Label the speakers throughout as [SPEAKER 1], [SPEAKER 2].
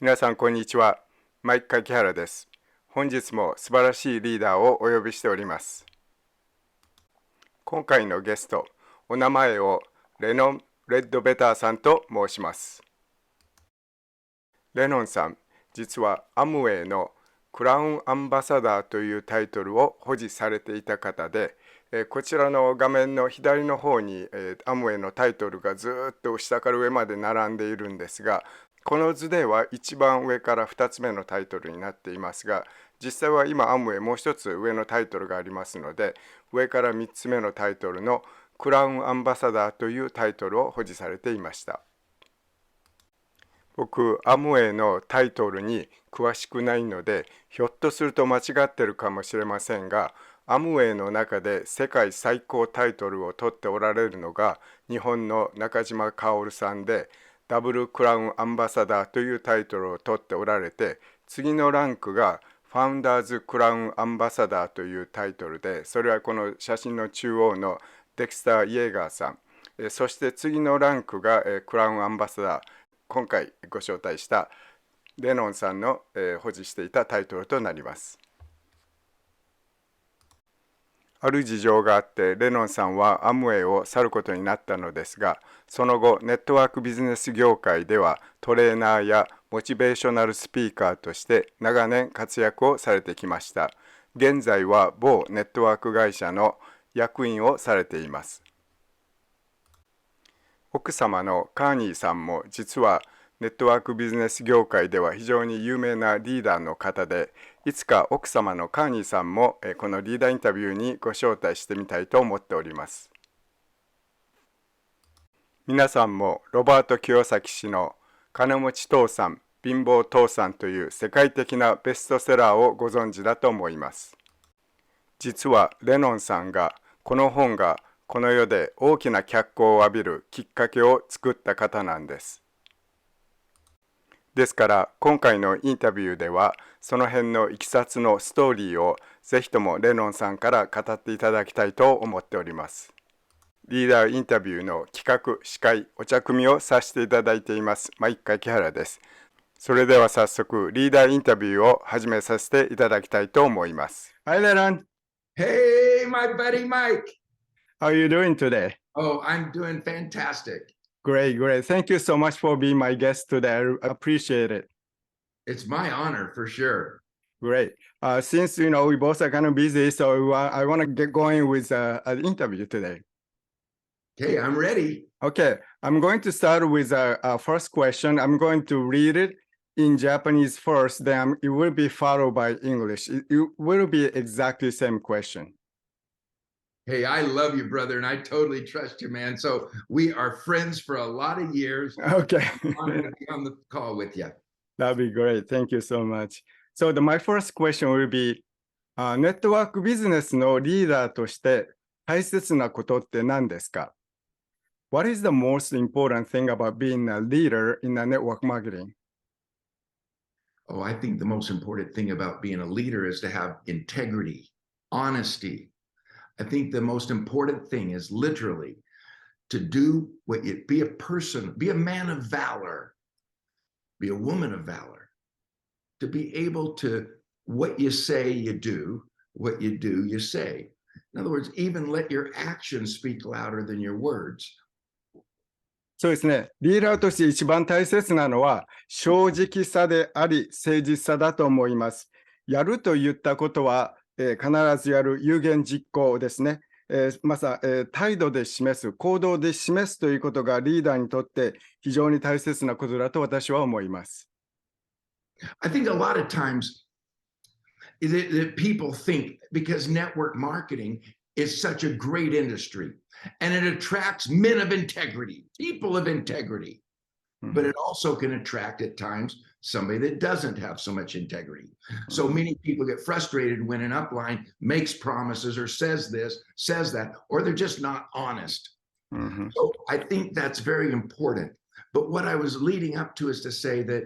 [SPEAKER 1] 皆さんこんにちは。マイク柿原です。本日も素晴らしいリーダーをお呼びしております。今回のゲスト、お名前をレノン・レッドベターさんと申します。レノンさん、実はアムウェイのクラウンアンバサダーというタイトルを保持されていた方で、こちらの画面の左の方にアムウェイのタイトルがずっと下から上まで並んでいるんですが、この図では一番上から2つ目のタイトルになっていますが、実際は今アムウェイもう一つ上のタイトルがありますので、上から3つ目のタイトルのクラウンアンバサダーというタイトルを保持されていました。僕、アムウェイのタイトルに詳しくないので、ひょっとすると間違ってるかもしれませんが、アムウェイの中で世界最高タイトルを取っておられるのが日本の中島薫さんで、ダブルクラウンアンバサダーというタイトルを取っておられて、次のランクがファウンダーズクラウンアンバサダーというタイトルで、それはこの写真の中央のデクスター・イエーガーさん、そして次のランクがクラウンアンバサダー、今回ご招待したレノンさんの保持していたタイトルとなります。ある事情があってレノンさんはアムウェイを去ることになったのですが、その後ネットワークビジネス業界ではトレーナーやモチベーショナルスピーカーとして長年活躍をされてきました。現在は某ネットワーク会社の役員をされています。奥様のカーニーさんも実はネットワークビジネス業界では非常に有名なリーダーの方で、いつか奥様のカーニーさんもこのリーダーインタビューにご招待してみたいと思っております。皆さんもロバート清崎氏の金持ち父さん、貧乏父さんという世界的なベストセラーをご存知だと思います。実はレノンさんがこの本がこの世で大きな脚光を浴びるきっかけを作った方なんです。ですから今回のインタビューではその辺のいきさつのストーリーをぜひともレノンさんから語っていただきたいと思っております。リーダーインタビューの企画、司会、お茶組みをさせていただいていますマイク柿原です。それでは早速リーダーインタビューを始めさせていただきたいと思います。Hi Lenon.
[SPEAKER 2] Hey, my buddy Mike.
[SPEAKER 1] How are you doing today?
[SPEAKER 2] Oh, I'm doing fantastic.
[SPEAKER 1] Great. Thank you so much for being my guest today. I appreciate it.
[SPEAKER 2] It's my honor for sure.
[SPEAKER 1] Great. Since we both are kind of busy, so I want to get going with an interview today.
[SPEAKER 2] Okay, I'm ready.
[SPEAKER 1] Okay, I'm going to start with our first question. I'm going to read it in Japanese first, then it will be followed by English. It will be exactly the same question.
[SPEAKER 2] Hey, I love you, brother, and I totally trust you, man. So we are friends for a lot of years.
[SPEAKER 1] Okay.
[SPEAKER 2] I'm honored to be on the call with you.
[SPEAKER 1] That'd be great. Thank you so much. So my first question will be, ネットワークビジネスのリーダーとして大切なことって何ですか？ What is the most important thing about being a leader in a network marketing?
[SPEAKER 2] Oh, I think the most important thing about being a leader is to have integrity, honesty. I think the most important thing is literally to do what you be a person, be a man of valor, be a woman of valor, to be able to what you say you do, what you do you say. In other words, even let your actions speak louder than your words.
[SPEAKER 1] そうですね。リーダーとして一番大切なのは正直さであり誠実さだと思います。やると言ったことは、必ずやる有言実行ですね。態度で示す、行動で示すということがリーダーにとって非常に大切なことだと私は思います。
[SPEAKER 2] I think a lot of times that people think because network marketing is such a great industry and it attracts men of integrity, people of integrity, but it also can attract at times somebody that doesn't have so much integrity. So many people get frustrated when an upline makes promises or says this, says that, or they're just not honest. So I think that's very important. But what I was leading up to is to say that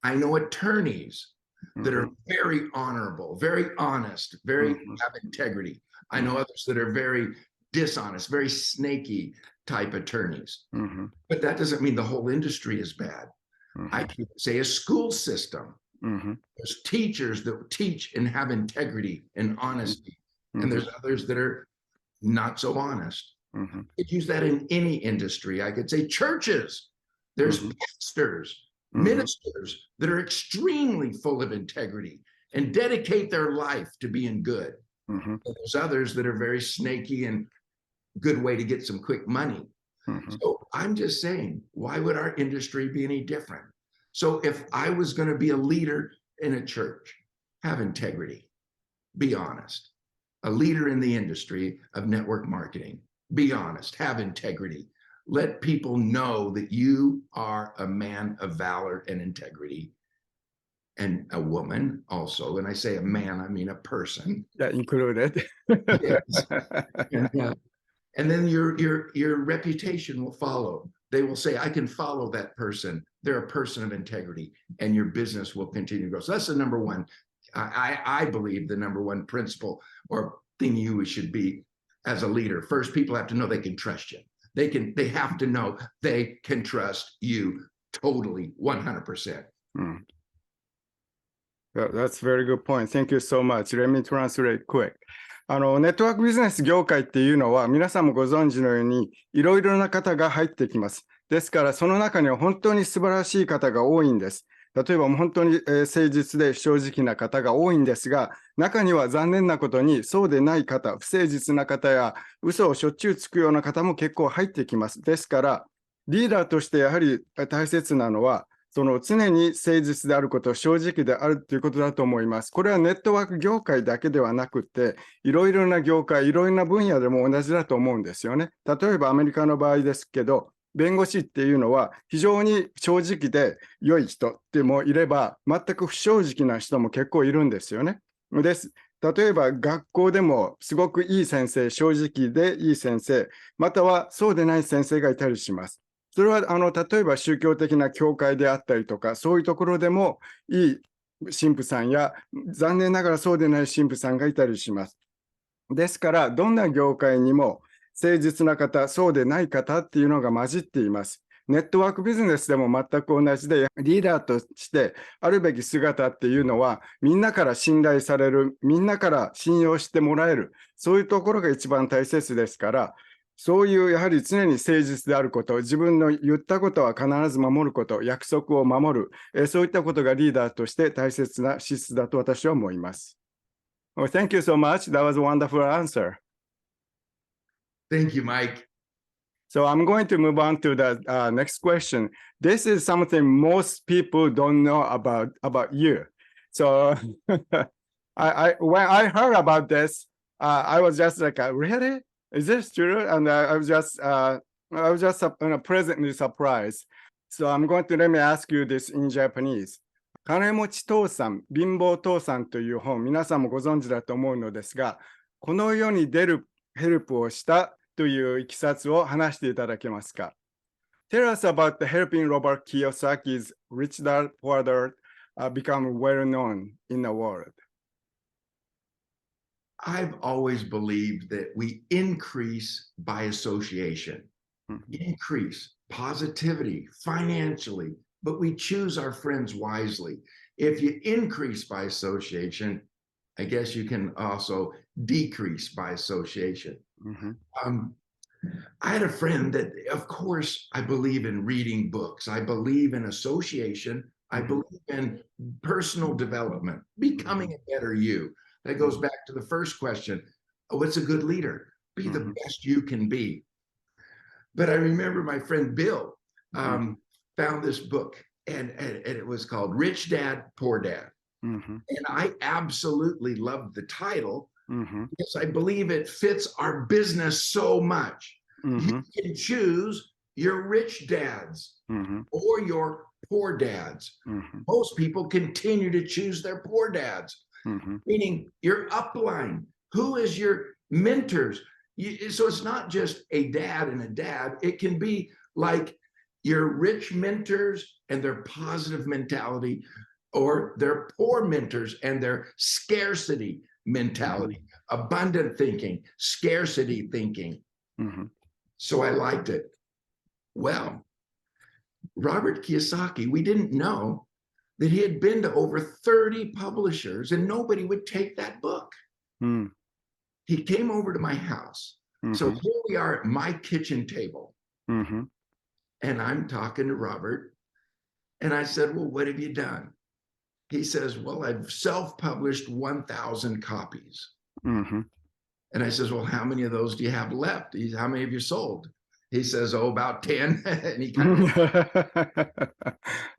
[SPEAKER 2] I know attorneys that are very honorable, very honest, very have integrity. I know others that are very dishonest, very snaky type attorneys. But that doesn't mean the whole industry is bad. I can say a school system. There's teachers that teach and have integrity and honesty, and there's others that are not so honest. I could use that in any industry. I could say churches. There's pastors, ministers that are extremely full of integrity and dedicate their life to being good. And there's others that are very snaky and good way to get some quick money. So I'm just saying, why would our industry be any different? So if I was going to be a leader in a church, have integrity, be honest. A leader in the industry of network marketing, be honest, have integrity. Let people know that you are a man of valor and integrity, and a woman also. And I say a man, I mean a person.
[SPEAKER 1] Yeah, included.
[SPEAKER 2] Yes. And then your reputation will follow. They will say, I can follow that person. They're a person of integrity, and your business will continue to grow. So that's the number one. I believe the number one principle or thing you should be as a leader. First, people have to know they can trust you. They have to know they can trust you totally 100%.
[SPEAKER 1] That's a very good point. Thank you so much. Let me translate quick. ネットワークビジネス業界っていうのは皆さんもご存知のようにいろいろな方が入ってきます。ですからその中には本当に素晴らしい方が多いんです。例えば本当に誠実で正直な方が多いんですが、中には残念なことにそうでない方、不誠実な方や嘘をしょっちゅうつくような方も結構入ってきます。ですからリーダーとしてやはり大切なのはその常に誠実であること、正直であるということだと思います。これはネットワーク業界だけではなくて、いろいろな業界、いろいろな分野でも同じだと思うんですよね。例えばアメリカの場合ですけど、弁護士っていうのは非常に正直で良い人ってもいれば、全く不正直な人も結構いるんですよね。です。例えば学校でもすごくいい先生、正直でいい先生、またはそうでない先生がいたりします。それは例えば宗教的な教会であったりとか、そういうところでもいい神父さんや残念ながらそうでない神父さんがいたりします。ですから、どんな業界にも誠実な方、そうでない方っていうのが混じっています。ネットワークビジネスでも全く同じで、リーダーとしてあるべき姿っていうのは、みんなから信頼される、みんなから信用してもらえる、そういうところが一番大切ですから、そういうやはり常に誠実であること、自分の言ったことは必ず守ること、約束を守る、そういったことがリーダーとして大切な資質だと私は思います。Well, thank you so much. That was a wonderful answer.
[SPEAKER 2] Thank you, Mike.
[SPEAKER 1] So I'm going to move on to the next question. This is something most people don't know about you. So when I heard about this, I was just like, really? Is this true? And I was just pleasantly surprised. So I'm going to let me ask you this in Japanese. 金持ち父さん、貧乏父さんという本、皆さんもご存知だと思うのですが、この世に出るヘルプをしたといういきさつを話していただけますか。Tell us about the helping Robert Kiyosaki's Rich Dad Poor Dad become well known in the world.
[SPEAKER 2] I've always believed that we increase by association, increase positivity financially, but we choose our friends wisely. If you increase by association, I guess you can also decrease by association. I had a friend that, of course, I believe in reading books. I believe in association. I believe in personal development, becoming a better you. That goes back to the first question. What's a good leader? Be the best you can be. But I remember my friend Bill found this book, and it was called Rich Dad, Poor Dad. And I absolutely loved the title because I believe it fits our business so much. You can choose your rich dads or your poor dads. Most people continue to choose their poor dads. Meaning your upline. Who is your mentors? So it's not just a dad and a dad. It can be like your rich mentors and their positive mentality, or their poor mentors and their scarcity mentality, abundant thinking, scarcity thinking. So I liked it. Well, Robert Kiyosaki, we didn't know that he had been to over 30 publishers and nobody would take that book. He came over to my house. So here we are at my kitchen table. And I'm talking to Robert. And I said, well, what have you done? He says, well, I've self-published 1,000 copies. And I says, well, how many of those do you have left? How many have you sold? He says, oh, about 10. And he kind of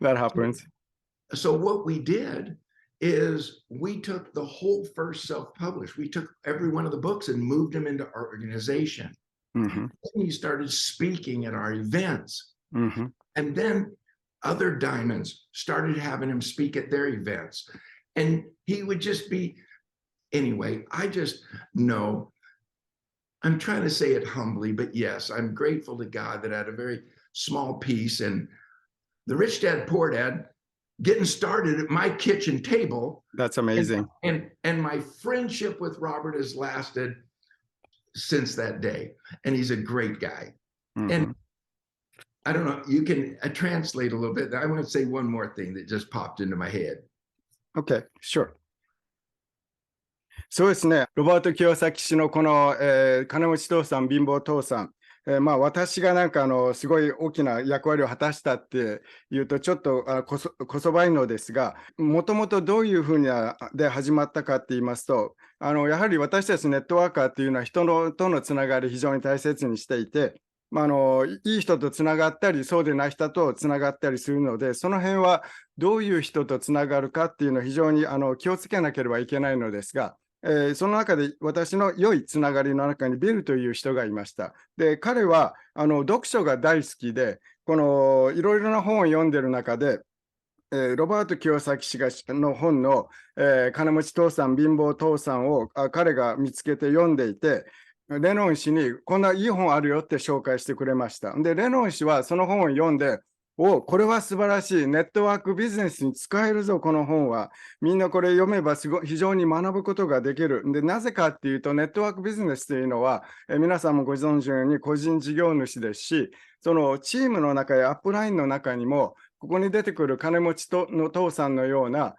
[SPEAKER 1] that happens.
[SPEAKER 2] So what we did is we took the whole first self-published. We took every one of the books and moved them into our organization. Then he started speaking at our events. And then other diamonds started having him speak at their events. And he would just be, anyway, I just know, I'm trying to say it humbly, but yes, I'm grateful to God that I had a very small piece. And the Rich Dad, Poor Dad, getting started at my kitchen table.
[SPEAKER 1] That's amazing.
[SPEAKER 2] And my friendship with Robert has lasted since that day. And he's a great guy. And I don't know, you can translate a little bit. I want to say one more thing that just popped into my head.
[SPEAKER 1] Okay, sure. そうですね、ロバート・キヨサキ氏のこの、金持ち父さん、貧乏父さん、まあ私がなんかすごい大きな役割を果たしたっていうとちょっとこそばいのですが、もともとどういうふうにで始まったかって言いますと、やはり私たちネットワーカーっていうのは人とのつながり非常に大切にしていて、まあ、いい人とつながったりそうでない人とつながったりするので、その辺はどういう人とつながるかっていうのを非常に気をつけなければいけないのですが、その中で私の良いつながりの中にビルという人がいました。で、彼は読書が大好きで、このいろいろな本を読んでる中で、ロバート・キヨサキ氏の本の、金持ち父さん、貧乏父さんを彼が見つけて読んでいて、レノン氏にこんないい本あるよって紹介してくれました。で、レノン氏はその本を読んで、これは素晴らしい。ネットワークビジネスに使えるぞ、この本は。みんなこれ読めば非常に学ぶことができる。で、なぜかっていうと、ネットワークビジネスというのは、皆さんもご存知のように個人事業主ですし、そのチームの中やアップラインの中にも、ここに出てくる金持ちの父さんのような、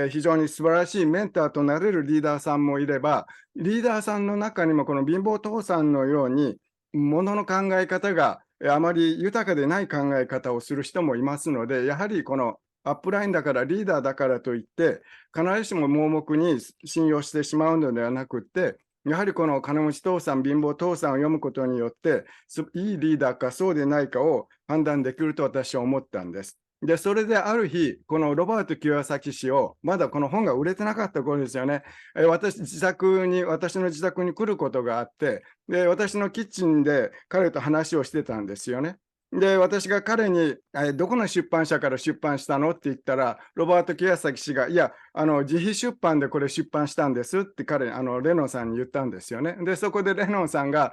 [SPEAKER 1] 非常に素晴らしいメンターとなれるリーダーさんもいれば、リーダーさんの中にもこの貧乏父さんのように、ものの考え方があまり豊かでない考え方をする人もいますので、やはりこのアップラインだからリーダーだからといって、必ずしも盲目に信用してしまうのではなくって、やはりこの金持ち父さん、貧乏父さんを読むことによって、いいリーダーかそうでないかを判断できると私は思ったんです。で、それである日、このロバート・キヨサキ氏を、まだこの本が売れてなかった頃ですよね。私の自宅に来ることがあって、で、私のキッチンで彼と話をしてたんですよね。で、私が彼に、どこの出版社から出版したのって言ったら、ロバート・キヨサキ氏が、いや、自費出版でこれ出版したんですってレノンさんに言ったんですよね。で、そこでレノンさんが、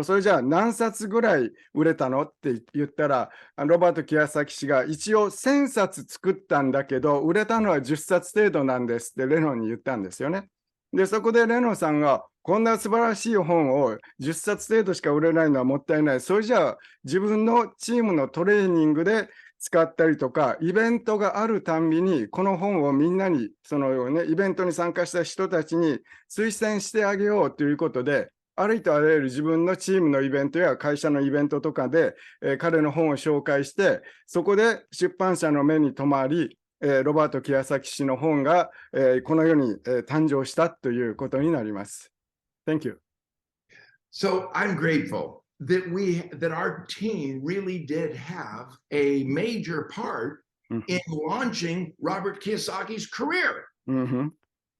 [SPEAKER 1] それじゃあ何冊ぐらい売れたのって言ったら、ロバート・キヨサキ氏が一応1000冊作ったんだけど、売れたのは10冊程度なんですってレノンに言ったんですよね。で、そこでレノンさんが、こんな素晴らしい本を10冊程度しか売れないのはもったいない。それじゃあ自分のチームのトレーニングで使ったりとか、イベントがあるたんびに、この本をみんなに、イベントに参加した人たちに推薦してあげようということで、ありとあらゆる自分のチームのイベントや会社のイベントとかで、彼の本を紹介して、そこで出版社の目に留まり、ロバート・キヨサキ氏の本が、この世に、誕生したということになります。Thank you.
[SPEAKER 2] So I'm grateful that our team really did have a major part in launching Robert Kiyosaki's career.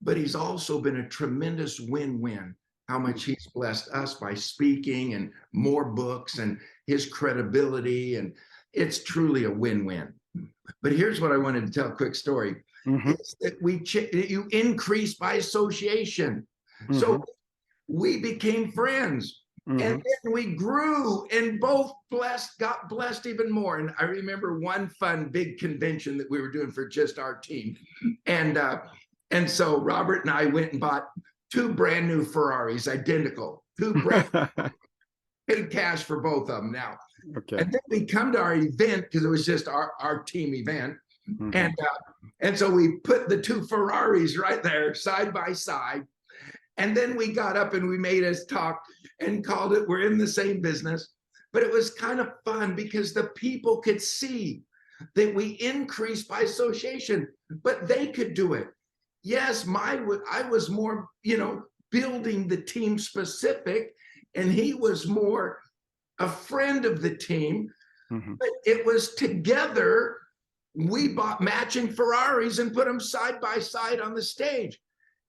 [SPEAKER 2] But he's also been a tremendous win-win. How much he's blessed us by speaking and more books and his credibility, and it's truly a win-win. But here's what I wanted to tell a quick story. It's that you increase by association. So we became friends, and then we grew and both got blessed even more. And I remember one fun big convention that we were doing for just our team. And so Robert and I went and bought 2 brand new Ferraris, identical, 2 brand paid cash for both of them now.
[SPEAKER 1] Okay.
[SPEAKER 2] And then we come to our event because it was just our team event.
[SPEAKER 1] Mhm.
[SPEAKER 2] And so we put the two Ferraris right there side by side. And then we got up and we made us talk and called it, we're in the same business. But it was kind of fun because the people could see that we increased by association, but they could do it. Yes, I was more, building the team specific, and he was more a friend of the team.
[SPEAKER 1] Mhm.
[SPEAKER 2] But it was together. We bought matching Ferraris and put them side by side on the stage.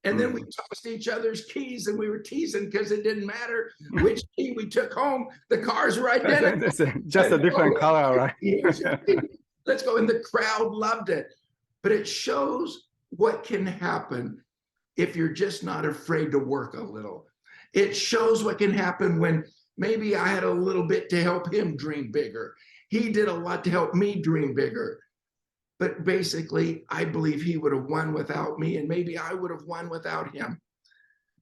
[SPEAKER 2] And then we tossed each other's keys and we were teasing because it didn't matter which key we took home. The cars were identical.
[SPEAKER 1] That's just a different color, right?
[SPEAKER 2] Let's go. And the crowd loved it. But it shows what can happen if you're just not afraid to work a little. It shows what can happen when maybe I had a little bit to help him dream bigger. He did a lot to help me dream bigger. But basically, I believe he would have won without me, and maybe I would have won without him.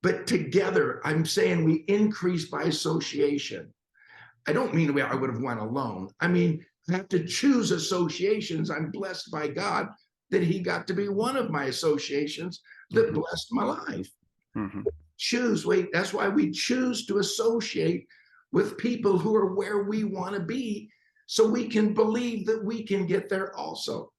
[SPEAKER 2] But together, I'm saying we increase by association. I don't mean I would have won alone. I mean, I have to choose associations. I'm blessed by God that he got to be one of my associations that blessed my life. That's why we choose to associate with people who are where we want to be so we can believe that we can get there also.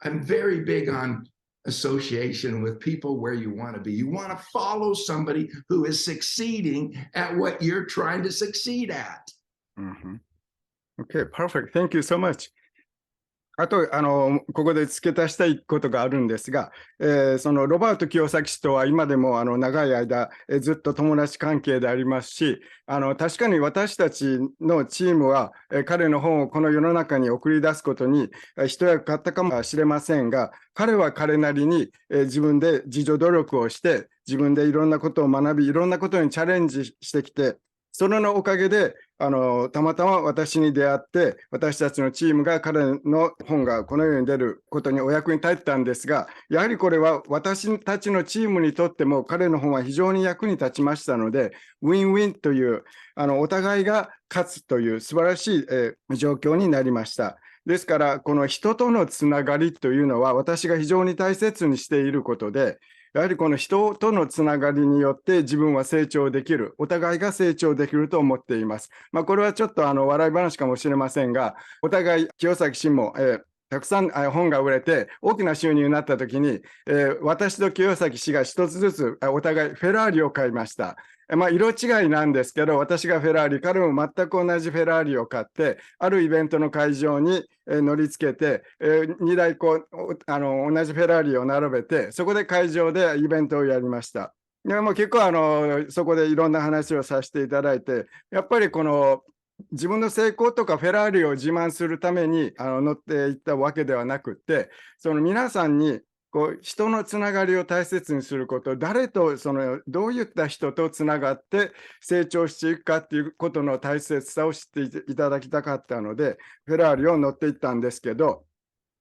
[SPEAKER 2] I'm very big on association with people where you want to be. You want to follow somebody who is succeeding at what you're trying to succeed at.
[SPEAKER 1] Okay, perfect. Thank you so much. あと、ここで付け足したいことがあるんですが、そのロバート清崎氏とは今でも長い間、ずっと友達関係でありますし、確かに私たちのチームは、彼の本をこの世の中に送り出すことに一役買ったかもしれませんが、彼は彼なりに、自分で自助努力をして、自分でいろんなことを学び、いろんなことにチャレンジしてきて、それのおかげでたまたま私に出会って、私たちのチームが彼の本がこのように出ることにお役に立ったんですが、やはりこれは私たちのチームにとっても彼の本は非常に役に立ちましたので、ウィンウィンというお互いが勝つという素晴らしい、状況になりました。ですから、この人とのつながりというのは私が非常に大切にしていることで、やはりこの人とのつながりによって自分は成長できる、お互いが成長できると思っています。これはちょっと笑い話かもしれませんが、お互い清崎氏も、たくさん本が売れて大きな収入になったときに、私と清崎氏が一つずつお互いフェラーリを買いました。色違いなんですけど、私がフェラーリ、彼も全く同じフェラーリを買って、あるイベントの会場に乗り付けて、2台同じフェラーリを並べて、そこで会場でイベントをやりました。結構そこでいろんな話をさせていただいて、やっぱりこの自分の成功とかフェラーリを自慢するために乗っていったわけではなくって、その皆さんに人のつながりを大切にすること、誰とどういった人とつながって成長していくかっていうことの大切さを知っていただきたかったので、フェラーリを乗っていったんですけど、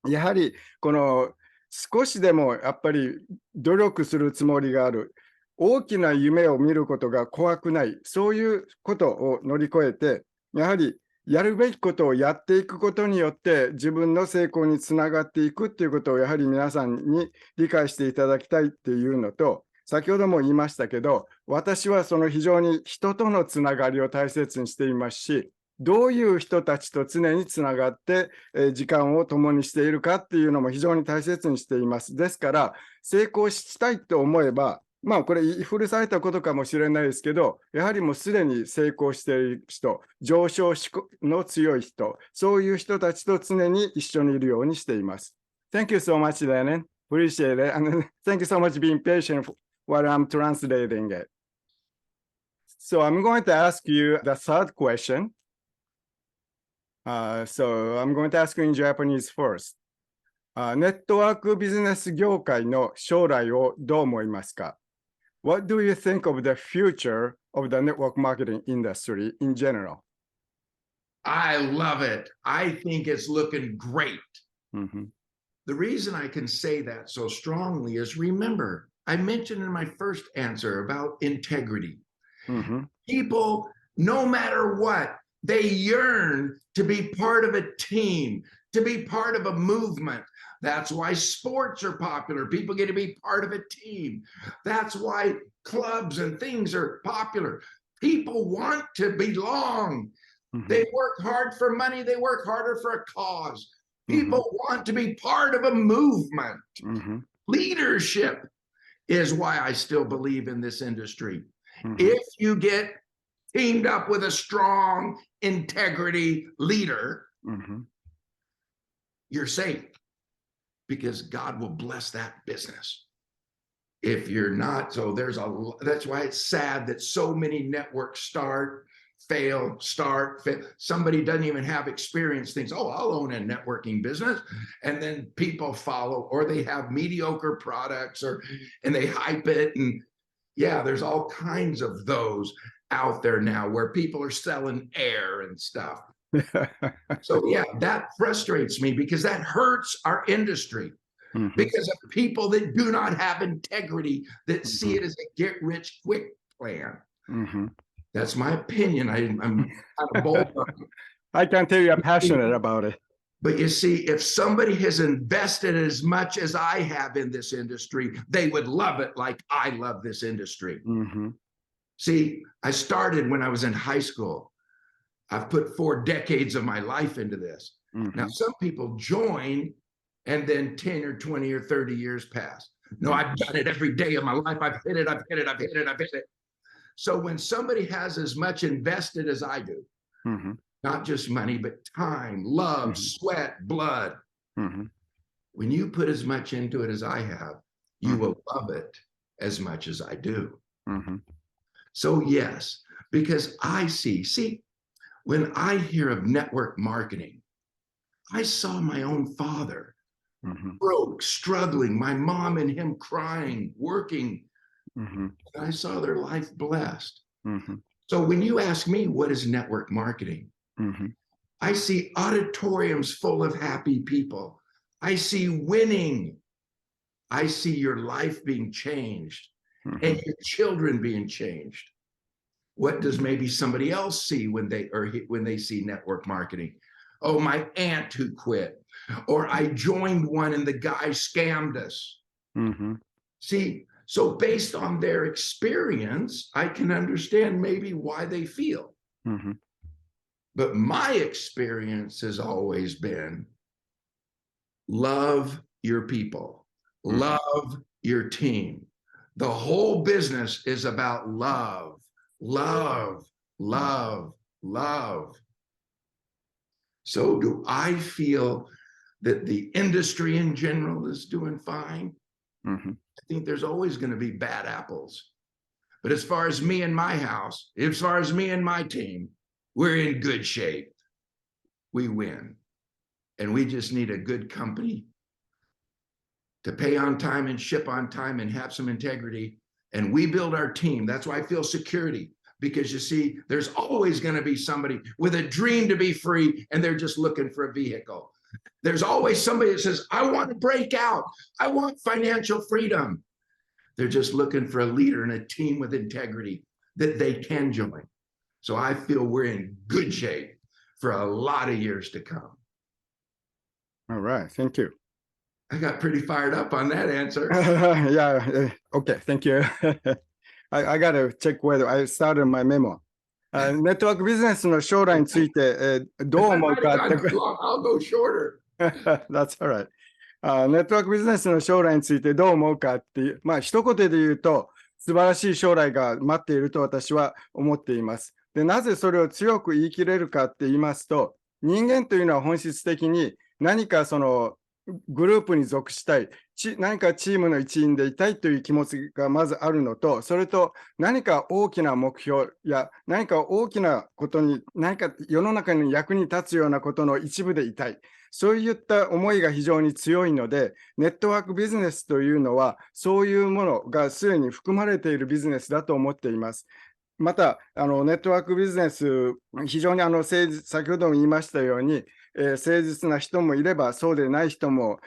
[SPEAKER 1] やはりこの少しでもやっぱり努力するつもりがある、大きな夢を見ることが怖くない、そういうことを乗り越えて、やはりやるべきことをやっていくことによって自分の成功につながっていくっていうことをやはり皆さんに理解していただきたいっていうのと、先ほども言いましたけど、私はその非常に人とのつながりを大切にしていますし、どういう人たちと常につながって時間を共にしているかっていうのも非常に大切にしています。ですから成功したいと思えば、これ古されたことかもしれないですけど、やはりもうすでに成功している人、上昇志向の強い人、そういう人たちと常に一緒にいるようにしています。Thank you so much, Lennon. Appreciate it. And thank you so much being patient while I'm translating it. So I'm going to ask you the third question. So I'm going to ask you in Japanese first. ネットワークビジネス業界の将来をどう思いますか？ What do you think of the future of the network marketing industry in general?
[SPEAKER 2] I love it. I think it's looking great. The reason I can say that so strongly is, remember, I mentioned in my first answer about integrity. People, no matter what, They yearn to be part of a team, to be part of a movement. That's why sports are popular. People get to be part of a team. That's why clubs and things are popular. People want to belong. They work hard for money. They work harder for a cause. People want to be part of a movement. Leadership is why I still believe in this industry. If you get teamed up with a strong integrity leader, you're safe because God will bless that business. If you're not, so that's why it's sad that so many networks start, fail. Somebody doesn't even have experience, thinks, oh, I'll own a networking business. And then people follow, or they have mediocre products, and they hype it. And yeah, there's all kinds of those out there now where people are selling air and stuff. So yeah, that frustrates me because that hurts our industry. Because of people that do not have integrity, that see it as a get-rich-quick plan. That's my opinion. I'm kind of bold.
[SPEAKER 1] I can tell you're passionate about it.
[SPEAKER 2] But you see, if somebody has invested as much as I have in this industry, they would love it like I love this industry. See, I started when I was in high school. I've put 4 decades of my life into this. Now, some people join and then 10 or 20 or 30 years pass. No, I've done it every day of my life. I've hit it. So when somebody has as much invested as I do, not just money, but time, love, sweat, blood, when you put as much into it as I have, you will love it as much as I do. So yes, because I see, when I hear of network marketing, I saw my own father broke, struggling, my mom and him crying, working. And I saw their life blessed. So when you ask me, what is network marketing? I see auditoriums full of happy people. I see winning. I see your life being changed and your children being changed. What does maybe somebody else see when they see network marketing? Oh, my aunt who quit, or I joined one and the guy scammed us. See, so based on their experience, I can understand maybe why they feel. But my experience has always been love your people, love your team. The whole business is about love, love, love, love. So do I feel that the industry in general is doing fine? I think there's always going to be bad apples. But as far as me and my house, as far as me and my team, we're in good shape. We win. And we just need a good company to pay on time and ship on time and have some integrity. And we build our team. That's why I feel security. Because you see, there's always going to be somebody with a dream to be free, and they're just looking for a vehicle. There's always somebody that says, I want to break out. I want financial freedom. They're just looking for a leader and a team with integrity that they can join. So I feel we're in good shape for a lot of years to come.
[SPEAKER 1] All right. Thank you.
[SPEAKER 2] I got pretty fired up on that answer.
[SPEAKER 1] Yeah. Okay. Thank you. I got to check whether I started my memo. ネットワークビジネスの将来について、どう思うかって。
[SPEAKER 2] I'll go shorter.
[SPEAKER 1] That's all right. ネットワークビジネスの将来についてどう思うかっていう、一言で言うと、素晴らしい将来が待っていると私は思っています。で、なぜそれを強く言い切れるかって言いますと、人間というのは本質的に何かそのグループに属したい、何かチームの一員でいたいという気持ちがまずあるのと、それと何か大きな目標や何か大きなことに、何か世の中に役に立つようなことの一部でいたい。そういった思いが非常に強いので、ネットワークビジネスというのは、そういうものがすでに含まれているビジネスだと思っています。また、ネットワークビジネス、非常に先ほども言いましたように、誠実な人もいればそうでない人も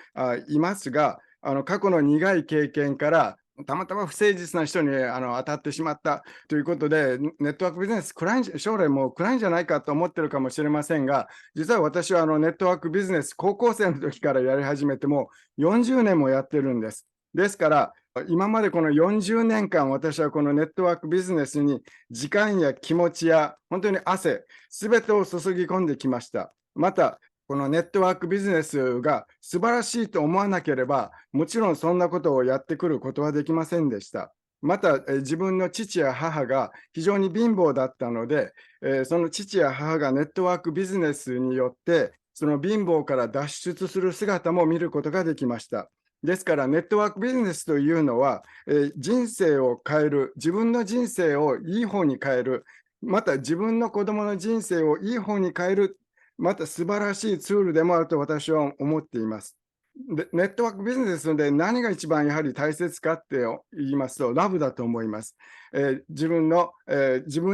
[SPEAKER 1] いますが、過去の苦い経験からたまたま不誠実な人に当たってしまったということで、ネットワークビジネス将来もう暗いんじゃないかと思ってるかもしれませんが、実は私はネットワークビジネス、高校生の時からやり始めても40年もやってるんです。ですから、今までこの40年間、私はこのネットワークビジネスに時間や気持ちや本当に汗、すべてを注ぎ込んできました。また、このネットワークビジネスが素晴らしいと思わなければ、もちろんそんなことをやってくることはできませんでした。また、自分の父や母が非常に貧乏だったので、その父や母がネットワークビジネスによって、その貧乏から脱出する姿も見ることができました。ですから、ネットワークビジネスというのは、人生を変える、自分の人生をいい方に変える、また自分の子供の人生をいい方に変える、また素晴らしいツールでもあると私は思っています。で、ネットワークビジネスで何が一番やはり大切かって言いますと、ラブだと思います。自分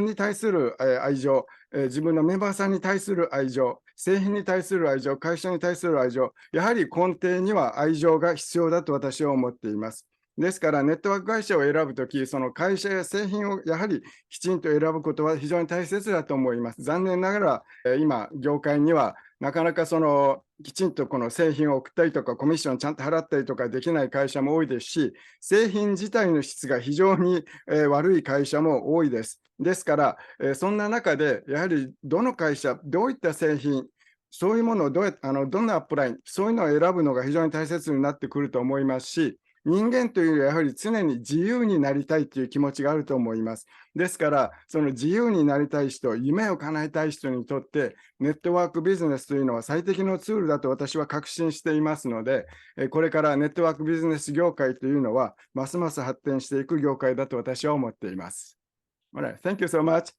[SPEAKER 1] に対する愛情、自分のメンバーさんに対する愛情、製品に対する愛情、会社に対する愛情、やはり根底には愛情が必要だと私は思っています。ですから、ネットワーク会社を選ぶとき、その会社や製品をやはりきちんと選ぶことは非常に大切だと思います。残念ながら、今、業界にはなかなかきちんとこの製品を送ったりとか、コミッションちゃんと払ったりとかできない会社も多いですし、製品自体の質が非常に悪い会社も多いです。ですから、そんな中で、やはりどの会社、どういった製品、そういうものをどんなアップライン、そういうのを選ぶのが非常に大切になってくると思いますし、人間というよりはやはり常に自由になりたいという気持ちがあると思います。ですから、その自由になりたい人、夢を叶えたい人にとって、ネットワークビジネスというのは最適のツールだと私は確信していますので、これからネットワークビジネス業界というのは、ますます発展していく業界だと私は思っています。Alright, thank you so much.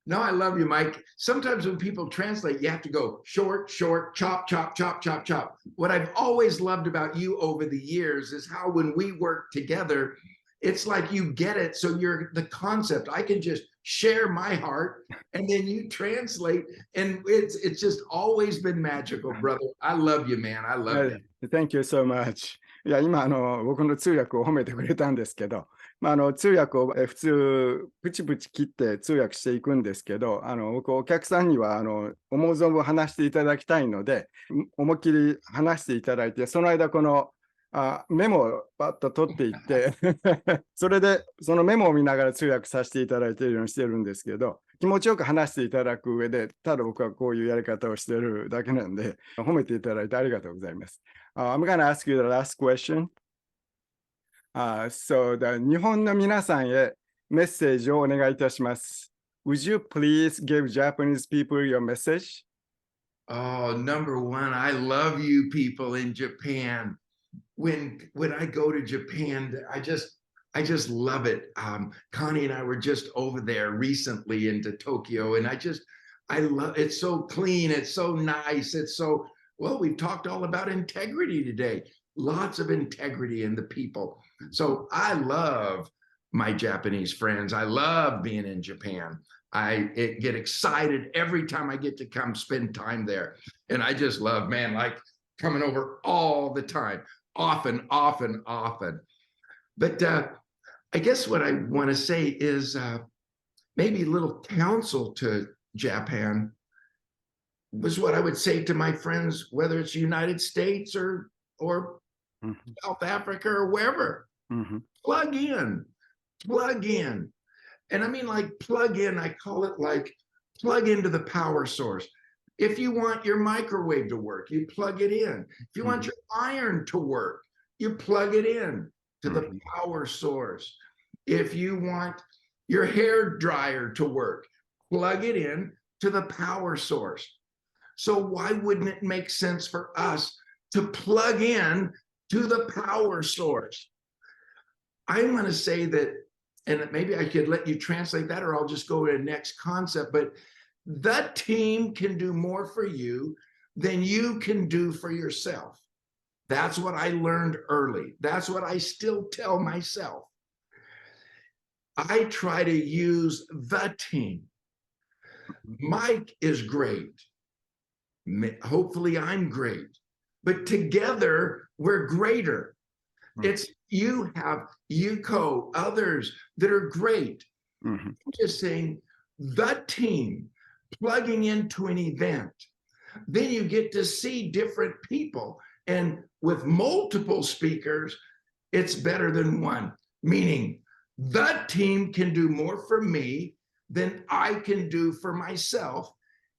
[SPEAKER 2] No, I love you, Mike. Sometimes when people translate, you have to go short, short, chop, chop, chop, chop, chop. What I've always loved about you over the years is how when we work together, it's like you get it. So you're the concept. I can just share my heart and then you translate. And it's just always been magical, brother. I love you, man. I love you.
[SPEAKER 1] Thank you so much. いや、今、僕の通訳を褒めてくれたんですけど、通訳を普通、プチプチ切って通訳していくんですけど、僕、お客さんには思う存分話していただきたいので、思いっきり話していただいて、その間、メモをパッと取っていってそれでそのメモを見ながら通訳させていただいているようにしてるんですけど、気持ちよく話していただく上で、ただ僕はこういうやり方をしているだけなんで、褒めていただいてありがとうございます。I'm gonna ask you the last question.日本の皆さんへメッセージをお願いいたします。Would you please give Japanese people your message?
[SPEAKER 2] Oh, number one, I love you people in Japan. When I go to Japan, I just love it. Connie and I were just over there recently into Tokyo, and I love it's so clean, it's so nice, it's so well. We've talked all about integrity today. Lots of integrity in the people. So I love my Japanese friends. I love being in Japan. Get excited every time I get to come spend time there, and I just love, man, like coming over all the time. Often. But I guess what I want to say is maybe a little counsel to Japan was what I would say to my friends, whether it's the United States or
[SPEAKER 1] Mhm.
[SPEAKER 2] South Africa or wherever.
[SPEAKER 1] Mhm.
[SPEAKER 2] Plug in. And I mean, like, plug in, I call it like plug into the power source. If you want your microwave to work, you plug it in. If you want your iron to work, you plug it in to the power source. If you want your hair dryer to work, plug it in to the power source. So why wouldn't it make sense for us to plug in to the power source? I'm going to say that, and maybe I could let you translate that, or I'll just go to the next concept, but the team can do more for you than you can do for yourself. That's what I learned early. That's what I still tell myself. I try to use the team. Mike is great. Hopefully I'm great, but together we're greater. It's you have Yuko, others that are great.
[SPEAKER 1] Mhm.
[SPEAKER 2] Just saying the team plugging into an event. Then you get to see different people. And with multiple speakers, it's better than one. Meaning the team can do more for me than I can do for myself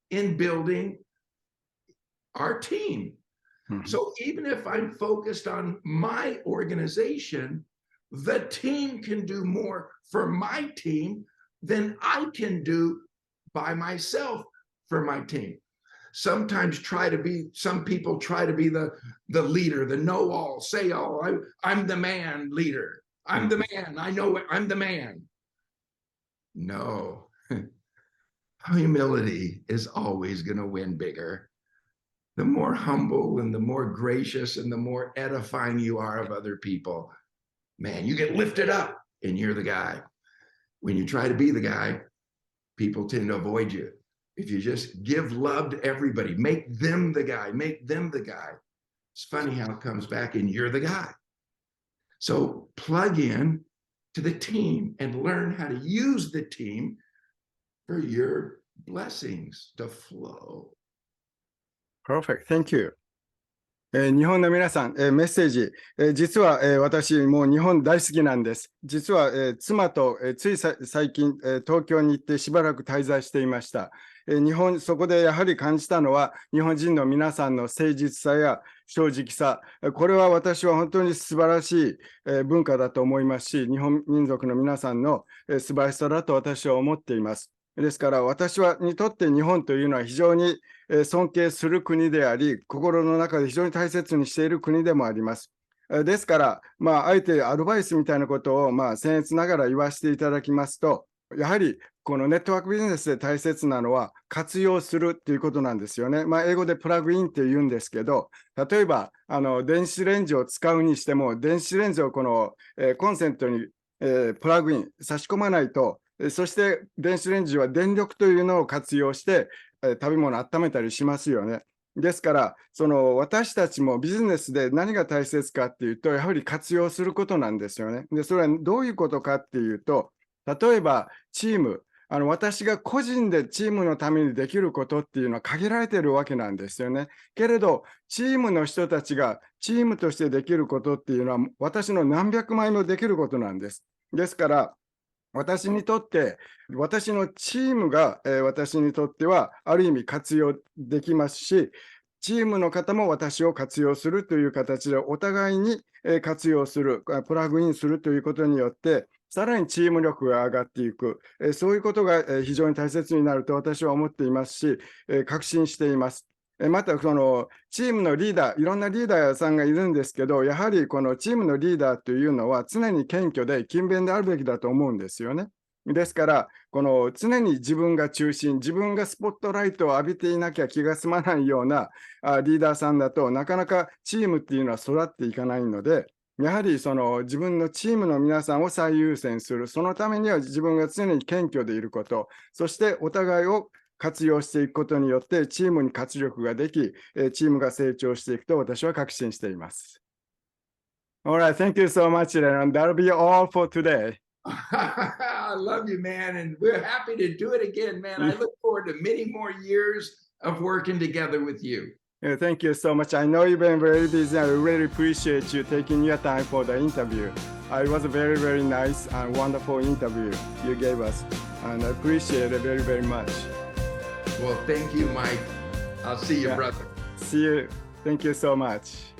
[SPEAKER 2] in building our team.
[SPEAKER 1] Mhm.
[SPEAKER 2] So even if I'm focused on my organization, the team can do more for my team than I can do by myself for my team. Sometimes some people try to be the leader, the know-all, say-all. I'm the man leader. I'm the man. I know it. I'm the man. No. Humility is always going to win bigger. The more humble and the more gracious and the more edifying you are of other people, man, you get lifted up and you're the guy. When you try to be the guy, people tend to avoid you. If you just give love to everybody, make them the guy, make them the guy. It's funny how it comes back and you're the guy. So plug in to the team and learn how to use the team for your blessings to flow.
[SPEAKER 1] Perfect. Thank you. 日本の皆さん、メッセージ、実は、私、もう日本大好きなんです。実は、妻と、つい最近、東京に行ってしばらく滞在していました。そこでやはり感じたのは、日本人の皆さんの誠実さや正直さ、これは私は本当に素晴らしい、文化だと思いますし、日本民族の皆さんの、素晴らしさだと私は思っています。ですから私にとって日本というのは非常に尊敬する国であり、心の中で非常に大切にしている国でもあります。ですから、あえてアドバイスみたいなことを僭越ながら言わせていただきますと、やはりこのネットワークビジネスで大切なのは活用するということなんですよね。英語でプラグインって言うんですけど、例えば電子レンジを使うにしても、電子レンジをこの、コンセントに、プラグイン差し込まないと、そして電子レンジは電力というのを活用して、食べ物を温めたりしますよね。ですから、私たちもビジネスで何が大切かっていうと、やはり活用することなんですよね。で、それはどういうことかっていうと、例えばチーム、私が個人でチームのためにできることっていうのは限られているわけなんですよね。けれど、チームの人たちがチームとしてできることっていうのは、私の何百倍もできることなんです。ですから、私にとって、私のチームが、私にとっては、ある意味活用できますし、チームの方も私を活用するという形で、お互いに活用する、プラグインするということによって、さらにチーム力が上がっていく、そういうことが非常に大切になると私は思っていますし、確信しています。また、チームのリーダー、いろんなリーダーさんがいるんですけど、やはりこのチームのリーダーというのは常に謙虚で勤勉であるべきだと思うんですよね。ですから、常に自分が中心、自分がスポットライトを浴びていなきゃ気が済まないようなリーダーさんだとなかなかチームっていうのは育っていかないので、やはり自分のチームの皆さんを最優先する、そのためには自分が常に謙虚でいること、そしてお互いを活用していくことによってチームに活力ができ、チームが成長していくと私は確信しています。Alright, thank you so much, Lennon. That'll be all for today.
[SPEAKER 2] I love you, man, and we're happy to do it again, man. I look forward to many more years of working together with you.
[SPEAKER 1] Thank you so much. I know you've been very busy. I really appreciate you taking your time for the interview. It was a very, very nice and wonderful interview you gave us, and I appreciate it very, very much.
[SPEAKER 2] Well, thank you, Mike. I'll see you, brother.
[SPEAKER 1] See you. Thank you so much.